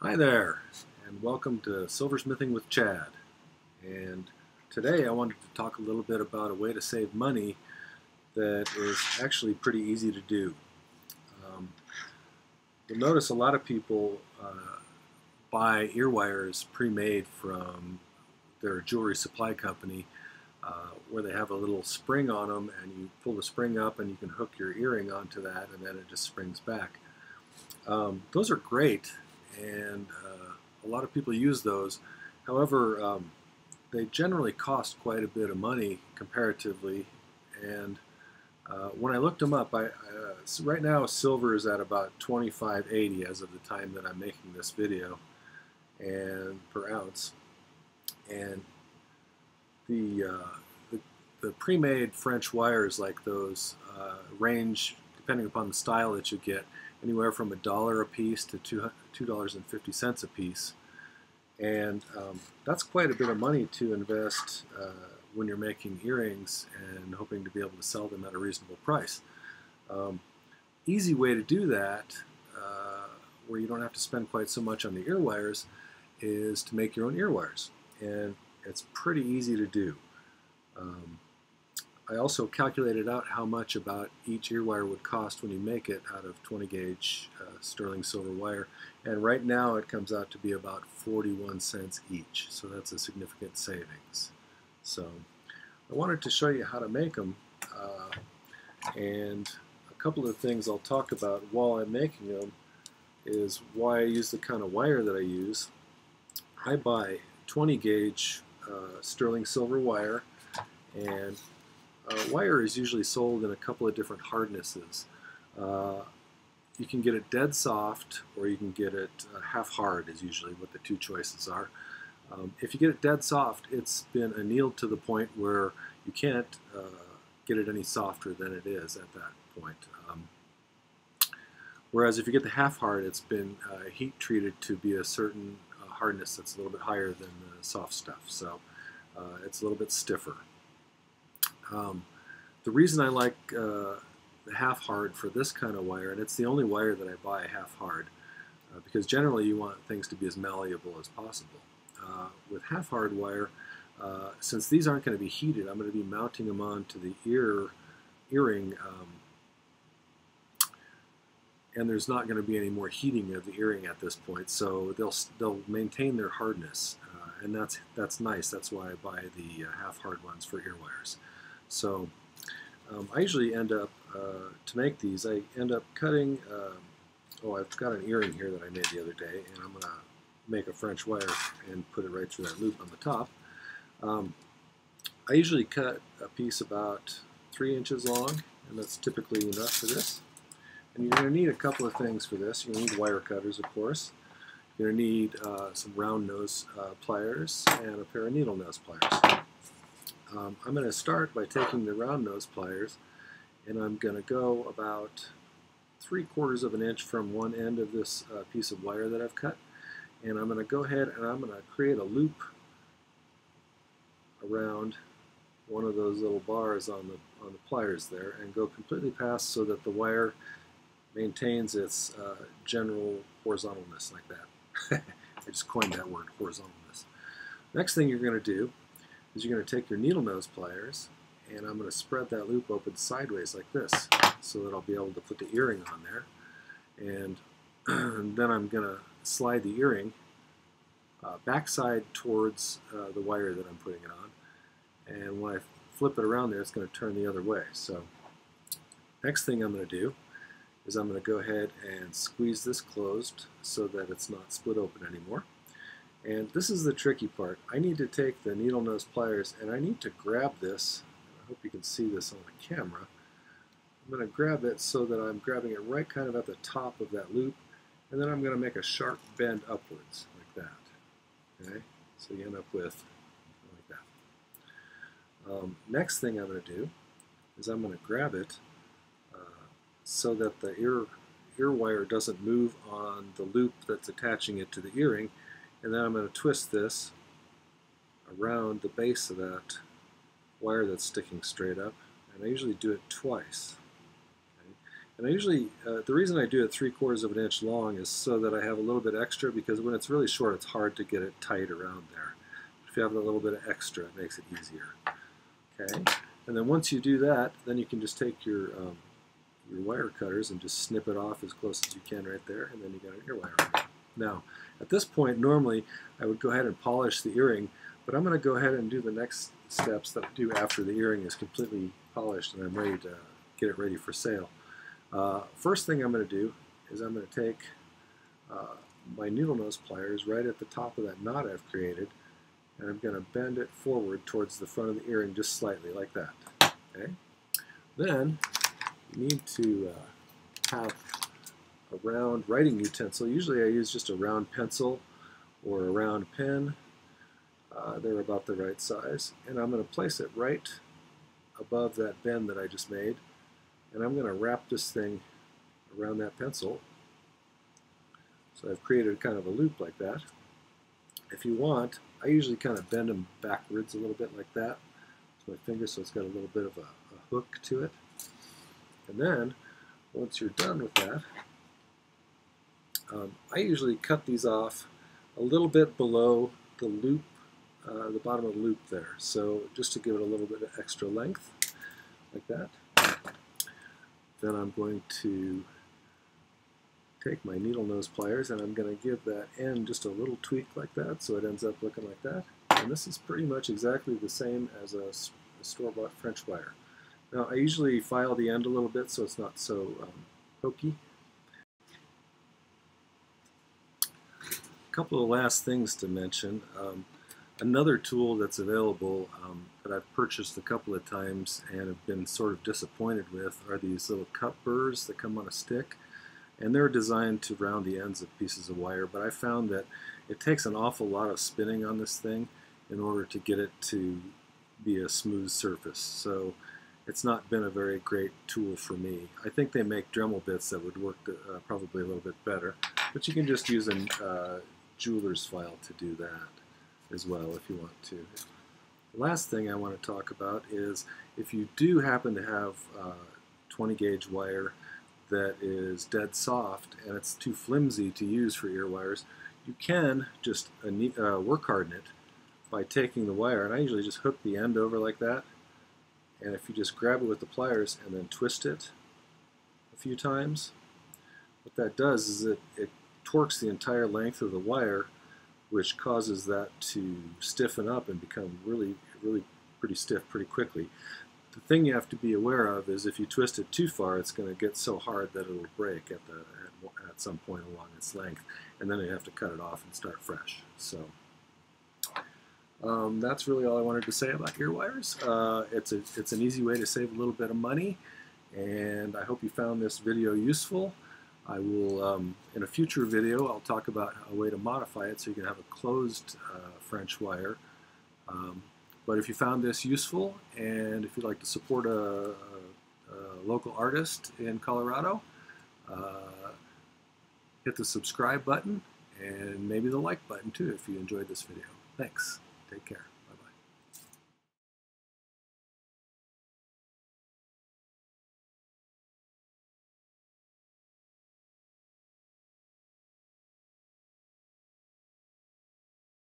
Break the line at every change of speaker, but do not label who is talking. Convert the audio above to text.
Hi there, and welcome to Silversmithing with Chad. And today I wanted to talk a little bit about a way to save money that is actually pretty easy to do. Um, you'll notice a lot of people buy ear wires pre-made from their jewelry supply company where they have a little spring on them, and you pull the spring up and you can hook your earring onto that, and then it just springs back. Those are great, and a lot of people use those. However, they generally cost quite a bit of money comparatively, and when I looked them up, right now silver is at about $25.80 as of the time that I'm making this video, and per ounce. And the pre-made French wires like those range, depending upon the style that you get, anywhere from $1 a piece to $2.50 a piece. And that's quite a bit of money to invest when you're making earrings and hoping to be able to sell them at a reasonable price. Easy way to do that, where you don't have to spend quite so much on the ear wires, is to make your own ear wires. And it's pretty easy to do. I also calculated out how much about each ear wire would cost when you make it out of 20 gauge sterling silver wire, and right now it comes out to be about 41 cents each, so that's a significant savings. So I wanted to show you how to make them, and a couple of things I'll talk about while I'm making them is why I use the kind of wire that I use. I buy 20 gauge sterling silver wire, and wire is usually sold in a couple of different hardnesses. You can get it dead soft, or you can get it half hard is usually what the two choices are. If you get it dead soft, it's been annealed to the point where you can't get it any softer than it is at that point. Whereas if you get the half hard, it's been heat treated to be a certain hardness that's a little bit higher than the soft stuff, so it's a little bit stiffer. The reason I like the half hard for this kind of wire, and it's the only wire that I buy half hard, because generally you want things to be as malleable as possible. With half hard wire, since these aren't going to be heated, I'm going to be mounting them onto the earring, and there's not going to be any more heating of the earring at this point, so they'll maintain their hardness, and that's nice. That's why I buy the half hard ones for ear wires. So I usually end up, to make these, I end up cutting, I've got an earring here that I made the other day, and I'm going to make a French wire and put it right through that loop on the top. I usually cut a piece about 3 inches long, and that's typically enough for this. And you're going to need a couple of things for this. You're going to need wire cutters, of course. You're going to need some round nose pliers and a pair of needle nose pliers. I'm going to start by taking the round nose pliers, and I'm going to go about 3/4 of an inch from one end of this piece of wire that I've cut, and I'm going to go ahead and I'm going to create a loop around one of those little bars on the pliers there, and go completely past so that the wire maintains its general horizontalness like that. I just coined that word, horizontalness. Next thing you're going to do is you're going to take your needle nose pliers, and I'm going to spread that loop open sideways like this so that I'll be able to put the earring on there. And then I'm going to slide the earring backside towards the wire that I'm putting it on. And when I flip it around there, it's going to turn the other way. So next thing I'm going to do is I'm going to go ahead and squeeze this closed so that it's not split open anymore. And this is the tricky part. I need to take the needle nose pliers and I need to grab this. I hope you can see this on the camera. I'm going to grab it so that I'm grabbing it right kind of at the top of that loop, and then I'm going to make a sharp bend upwards like that. Okay, so you end up with like that. Next thing I'm going to do is I'm going to grab it so that the ear wire doesn't move on the loop that's attaching it to the earring. And then I'm going to twist this around the base of that wire that's sticking straight up, and I usually do it twice. Okay? And I usually, the reason I do it 3/4 of an inch long is so that I have a little bit extra, because when it's really short, it's hard to get it tight around there. If you have a little bit of extra, it makes it easier. Okay, and then once you do that, then you can just take your wire cutters and just snip it off as close as you can right there, and then you got an ear wire on. Now, at this point, normally I would go ahead and polish the earring, but I'm going to go ahead and do the next steps that I do after the earring is completely polished and I'm ready to get it ready for sale. First thing I'm going to do is I'm going to take my needle nose pliers right at the top of that knot I've created, and I'm going to bend it forward towards the front of the earring just slightly, like that. Okay. Then you need to have a round writing utensil. Usually I use just a round pencil or a round pen. They're about the right size. And I'm going to place it right above that bend that I just made. And I'm going to wrap this thing around that pencil. So I've created kind of a loop like that. If you want, I usually kind of bend them backwards a little bit like that with my finger, so it's got a little bit of a hook to it. And then, once you're done with that, I usually cut these off a little bit below the loop, the bottom of the loop there. So just to give it a little bit of extra length, like that. Then I'm going to take my needle nose pliers and I'm going to give that end just a little tweak like that, so it ends up looking like that. And this is pretty much exactly the same as a store-bought French wire. Now I usually file the end a little bit so it's not so pokey. A couple of last things to mention. Another tool that's available that I've purchased a couple of times and have been sort of disappointed with are these little cut burrs that come on a stick. And they're designed to round the ends of pieces of wire, but I found that it takes an awful lot of spinning on this thing in order to get it to be a smooth surface. So it's not been a very great tool for me. I think they make Dremel bits that would work probably a little bit better, but you can just use a jeweler's file to do that as well if you want to. The last thing I want to talk about is if you do happen to have 20 gauge wire that is dead soft and it's too flimsy to use for ear wires, you can just work harden it by taking the wire, and I usually just hook the end over like that, and if you just grab it with the pliers and then twist it a few times, what that does is it torques the entire length of the wire, which causes that to stiffen up and become really pretty stiff pretty quickly. The thing you have to be aware of is if you twist it too far, it's going to get so hard that it'll break at some point along its length, and then you have to cut it off and start fresh. So that's really all I wanted to say about ear wires. It's an easy way to save a little bit of money, and I hope you found this video useful. I will, in a future video, I'll talk about a way to modify it so you can have a closed French wire. But if you found this useful, and if you'd like to support a local artist in Colorado, hit the subscribe button and maybe the like button too if you enjoyed this video. Thanks. Take care.